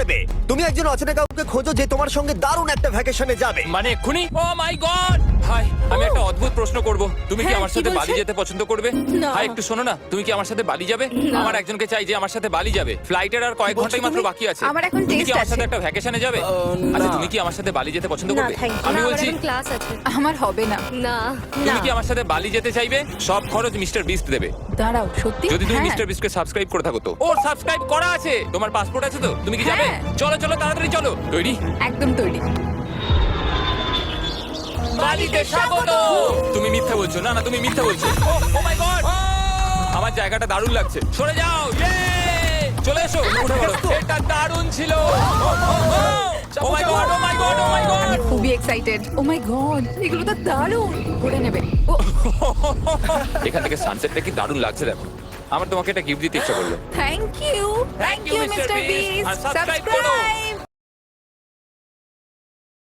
নেবে। তুমি একজন অচেনা কাউকে খোঁজো যে তোমার সঙ্গে দারুণ একটা ভ্যাকেশনে যাবে। মানে এক্ষুনি? ও মাই গড! হাই, আমি একটা অদ্ভুত প্রশ্ন করব। তুমি কি হ্যাঁ, আমার কি সাথে বালি বলছেন? যেতে পছন্দ করবে? না। হাই, একটু শোনো না, তুমি কি আমার সাথে বালি যাবে? না। আমার একজনকে চাই যে আমার সাথে বালি যাবে। ফ্লাইটের আর কয়েক ঘন্টাই মাত্র বাকি আছে। আমার এখন তুমি কি test আমার সাথে আছে। একটা ভ্যাকেশনে যাবে? আচ্ছা, তুমি কি আমার সাথে বালি যেতে পছন্দ না করবে? Thank you. আমি বলছি, ক্লাস আছে। আমার হবে না। না তুমি কি আমার সাথে বালি যেতে চাইবে? সব খরচ মিস্টার বিস্ট দেবে। দাঁড়াও, সত্যি? যদি তুমি হ্যাঁ। মিস্টার বিস্টকে সাবস্ক্রাইব করে থাকো তো। ও সাবস্ক্রাইব করা আছে। তোমার পাসপোর্ট আছে তো? তুমি কি যাবে? হ্যাঁ। চলো চলো, তাড়াতাড়ি চলো। তৈরি? একদম তৈরি। বালিতে স্বাগত। তুমি মিথ্যা বলছো। না না, তুমি মিথ্যা বলছো। ও মাই গড, আমার জায়গাটা দারুণ লাগছে। সরে যাও। ইয়ে! চলে এসো, উঠে পড়ো। এটা দারুণ ছিল। ও মাই গড, ও মাই গড, ও মাই গড। আমি খুবই এক্সাইটেড। ও মাই গড, এগুলো তো দারুণ। করে নেবে। ও এখান থেকে সানসেটটা কি দারুণ লাগছে দেখো। আমার তোমাকে একটা গিফট দিতে ইচ্ছা করলো। Thank you. Thank you, Mr. Mister Beast। Beast. আর subscribe করো।